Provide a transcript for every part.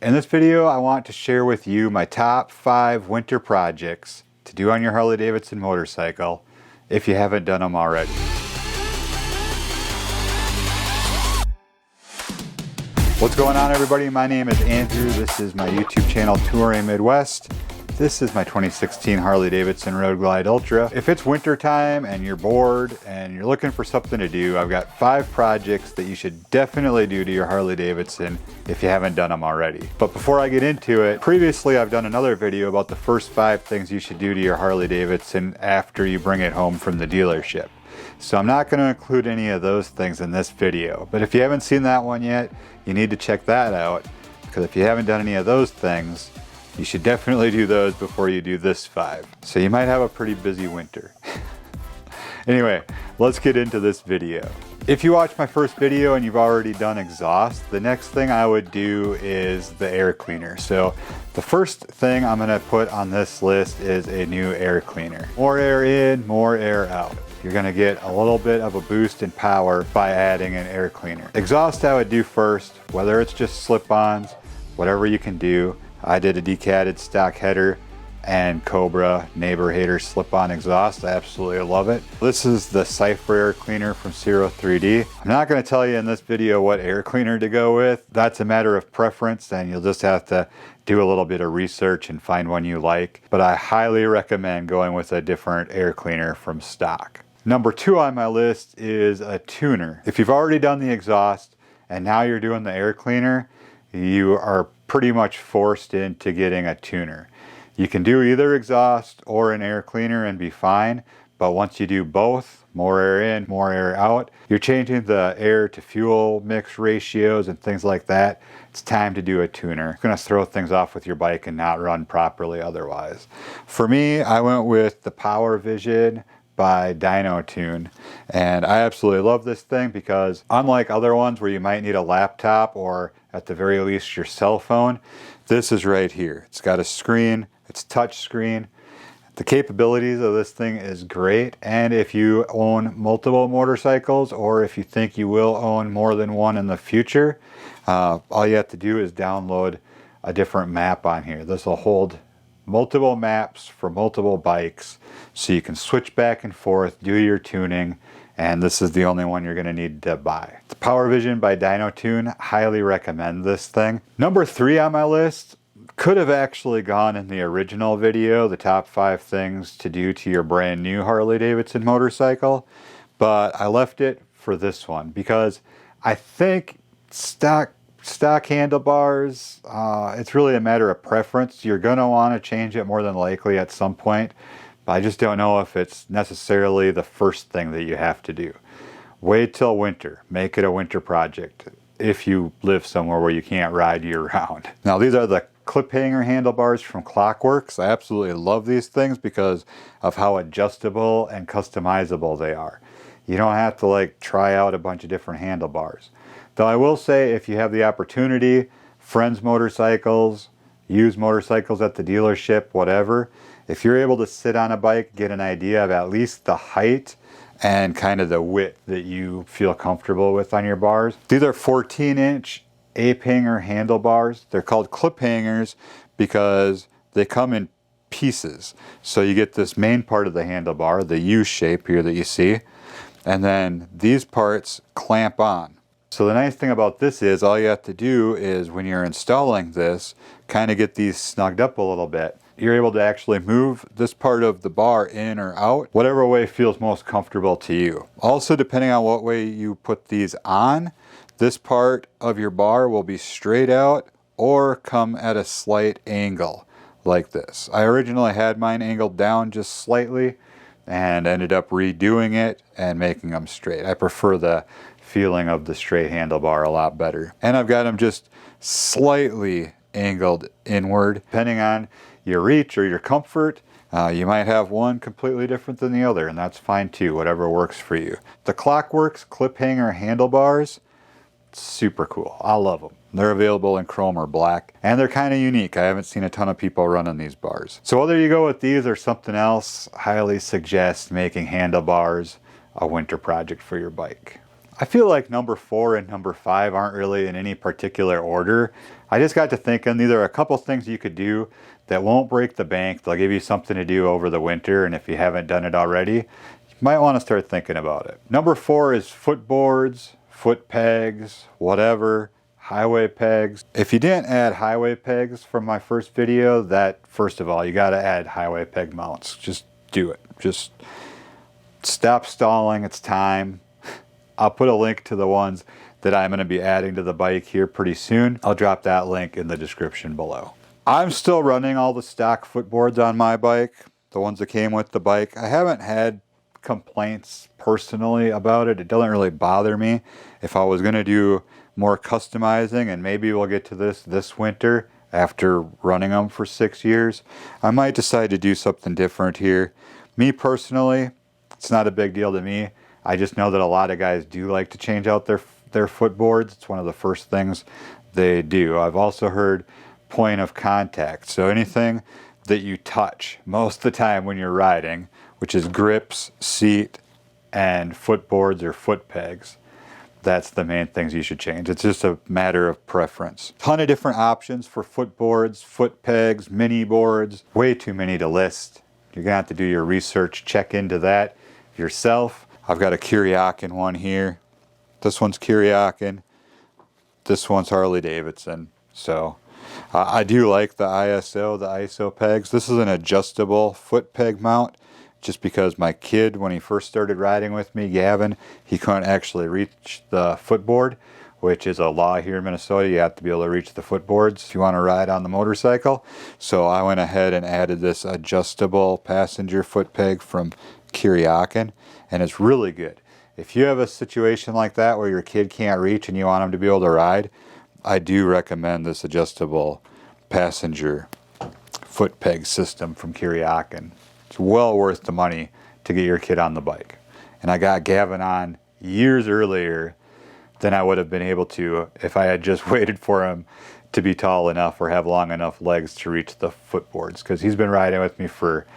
In this video, I want to share with you my top 5 winter projects to do on your Harley Davidson motorcycle if you haven't done them already. What's going on, everybody? My name is Andrew. This is my YouTube channel, Touring Midwest. This is my 2016 Harley Davidson Road Glide Ultra. If it's winter time and you're bored and you're looking for something to do, I've got 5 projects that you should definitely do to your Harley Davidson if you haven't done them already. But before I get into it, previously I've done another video about the first 5 things you should do to your Harley Davidson after you bring it home from the dealership. So I'm not going to include any of those things in this video, but if you haven't seen that one yet, you need to check that out, because if you haven't done any of those things, you should definitely do those before you do this 5. So you might have a pretty busy winter. Anyway, let's get into this video. If you watched my first video and you've already done exhaust, the next thing I would do is the air cleaner. So the first thing I'm going to put on this list is a new air cleaner. More air in, more air out. You're going to get a little bit of a boost in power by adding an air cleaner. Exhaust I would do first, whether it's just slip-ons, whatever you can do. I did a decatted stock header and Cobra Neighbor Hater slip-on exhaust. I absolutely love it. This is the Cypher air cleaner from Zero 3D. I'm not going to tell you in this video what air cleaner to go with. That's a matter of preference, and you'll just have to do a little bit of research and find one you like. But I highly recommend going with a different air cleaner from stock. Number 2 on my list is a tuner. If you've already done the exhaust and now you're doing the air cleaner, you are pretty much forced into getting a tuner. You can do either exhaust or an air cleaner and be fine, but once you do both, more air in, more air out, you're changing the air to fuel mix ratios and things like that. It's time to do a tuner. It's going to throw things off with your bike and not run properly otherwise. For me, I went with the Power Vision by Dyno Tune, and I absolutely love this thing because unlike other ones where you might need a laptop or at the very least your cell phone, this is right here. It's got a screen, it's touch screen. The capabilities of this thing is great, and if you own multiple motorcycles or if you think you will own more than one in the future, all you have to do is download a different map on here. This will hold multiple maps for multiple bikes, so you can switch back and forth, do your tuning, and this is the only one you're going to need to buy. The Power Vision by Dyno Tune, highly recommend this thing. Number 3 on my list could have actually gone in the original video, the top 5 things to do to your brand new Harley Davidson motorcycle, but I left it for this one because I think stock handlebars, it's really a matter of preference. You're going to want to change it more than likely at some point, but I just don't know if it's necessarily the first thing that you have to do. Wait till winter. Make it a winter project if you live somewhere where you can't ride year-round. Now, these are the clip hanger handlebars from Clockworks. I absolutely love these things because of how adjustable and customizable they are. You don't have to like try out a bunch of different handlebars. Though I will say, if you have the opportunity, friends' motorcycles, used motorcycles at the dealership, whatever, if you're able to sit on a bike, get an idea of at least the height and kind of the width that you feel comfortable with on your bars. These are 14-inch ape hanger handlebars. They're called clip hangers because they come in pieces. So you get this main part of the handlebar, the U shape here that you see, and then these parts clamp on. So the nice thing about this is all you have to do is when you're installing this, kind of get these snugged up a little bit. You're able to actually move this part of the bar in or out, whatever way feels most comfortable to you. Also, depending on what way you put these on, this part of your bar will be straight out or come at a slight angle like this. I originally had mine angled down just slightly and ended up redoing it and making them straight. I prefer the feeling of the straight handlebar a lot better. And I've got them just slightly angled inward. Depending on your reach or your comfort, you might have one completely different than the other, and that's fine too, whatever works for you. The Clockworks clip hanger handlebars, super cool. I love them. They're available in chrome or black, and they're kind of unique. I haven't seen a ton of people running these bars. So whether you go with these or something else, highly suggest making handlebars a winter project for your bike. I feel like number 4 and number 5 aren't really in any particular order. I just got to thinking these are a couple things you could do that won't break the bank. They'll give you something to do over the winter, and if you haven't done it already, you might want to start thinking about it. Number 4 is footboards, foot pegs, whatever, highway pegs. If you didn't add highway pegs from my first video, that first of all, you got to add highway peg mounts. Just do it. Just stop stalling. It's time. I'll put a link to the ones that I'm going to be adding to the bike here pretty soon. I'll drop that link in the description below. I'm still running all the stock footboards on my bike, the ones that came with the bike. I haven't had complaints personally about it. It doesn't really bother me. If I was going to do more customizing, and maybe we'll get to this winter after running them for 6 years, I might decide to do something different here. Me personally, it's not a big deal to me. I just know that a lot of guys do like to change out their footboards. It's one of the first things they do. I've also heard point of contact. So anything that you touch most of the time when you're riding, which is grips, seat, and footboards or foot pegs, that's the main things you should change. It's just a matter of preference. Ton of different options for footboards, foot pegs, mini boards. Way too many to list. You're gonna have to do your research, check into that yourself. I've got a Kuryakin one here. This one's Kuryakin. This one's Harley Davidson. So I do like the ISO pegs. This is an adjustable foot peg mount, just because my kid, when he first started riding with me, Gavin, he couldn't actually reach the footboard, which is a law here in Minnesota. You have to be able to reach the footboards if you want to ride on the motorcycle. So I went ahead and added this adjustable passenger foot peg from Kuryakin, and it's really good. If you have a situation like that where your kid can't reach and you want him to be able to ride, I do recommend this adjustable passenger foot peg system from Kuryakin. It's well worth the money to get your kid on the bike. And I got Gavin on years earlier than I would have been able to if I had just waited for him to be tall enough or have long enough legs to reach the footboards, because he's been riding with me for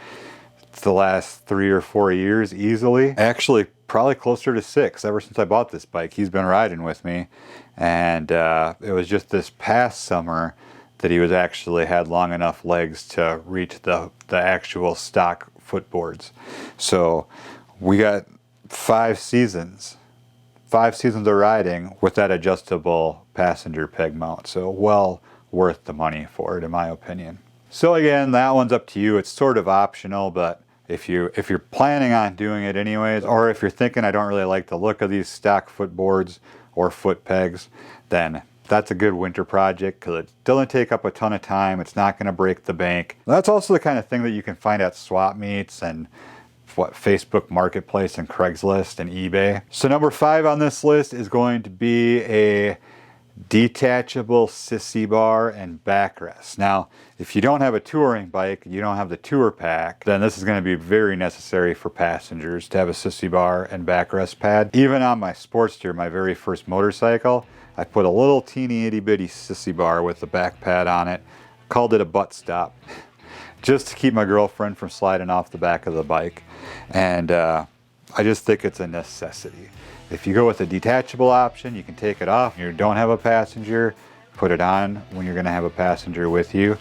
the last 3 or 4 years easily. Actually, probably closer to 6. Ever since I bought this bike, he's been riding with me. And it was just this past summer that he was actually had long enough legs to reach the actual stock footboards. So we got 5 seasons of riding with that adjustable passenger peg mount. So well worth the money for it, in my opinion. So again, that one's up to you. It's sort of optional, but if you're planning on doing it anyways, or if you're thinking I don't really like the look of these stock footboards or foot pegs, then that's a good winter project because it doesn't take up a ton of time. It's not going to break the bank. That's also the kind of thing that you can find at swap meets and Facebook Marketplace and Craigslist and eBay. So number 5 on this list is going to be a detachable sissy bar and backrest. Now, if you don't have a touring bike, you don't have the tour pack, then this is going to be very necessary for passengers to have a sissy bar and backrest pad. Even on my Sportster, my very first motorcycle, I put a little teeny itty bitty sissy bar with a back pad on it, called it a butt stop, just to keep my girlfriend from sliding off the back of the bike. And I just think it's a necessity. If you go with a detachable option, you can take it off. You don't have a passenger, put it on when you're going to have a passenger with you,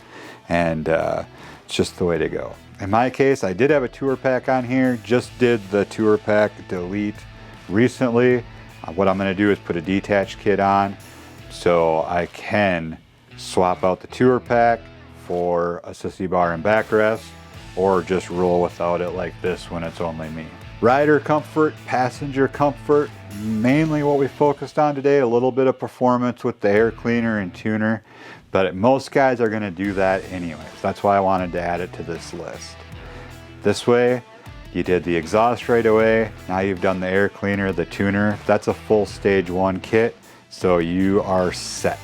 and it's just the way to go. In my case, I did have a tour pack on here, just did the tour pack delete recently. What I'm going to do is put a detached kit on so I can swap out the tour pack for a sissy bar and backrest, or just roll without it like this when it's only me. Rider comfort, passenger comfort, mainly what we focused on today. A little bit of performance with the air cleaner and tuner, but most guys are going to do that anyways. That's why I wanted to add it to this list. This way, you did the exhaust right away. Now you've done the air cleaner, the tuner. That's a full stage 1 kit, so you are set.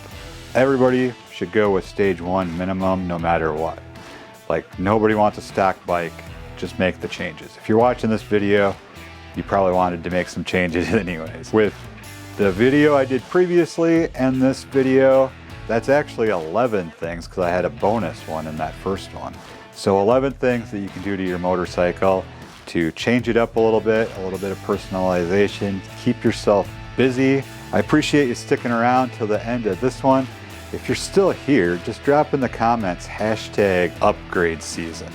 Everybody should go with stage 1 minimum no matter what. Like, nobody wants a stock bike. Just make the changes. If you're watching this video, you probably wanted to make some changes anyways. With the video I did previously and this video, that's actually 11 things because I had a bonus one in that first one. So 11 things that you can do to your motorcycle to change it up a little bit of personalization, keep yourself busy. I appreciate you sticking around till the end of this one. If you're still here, just drop in the comments hashtag upgrade season.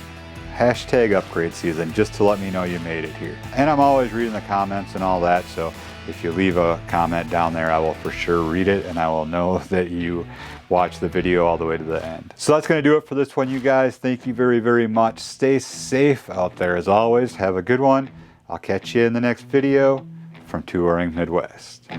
Hashtag upgrade season, just to let me know you made it here. And I'm always reading the comments and all that, so if you leave a comment down there, I will for sure read it and I will know that you watch the video all the way to the end. So that's going to do it for this one, you guys. Thank you very, very much. Stay safe out there as always. Have a good one. I'll catch you in the next video from Touring Midwest.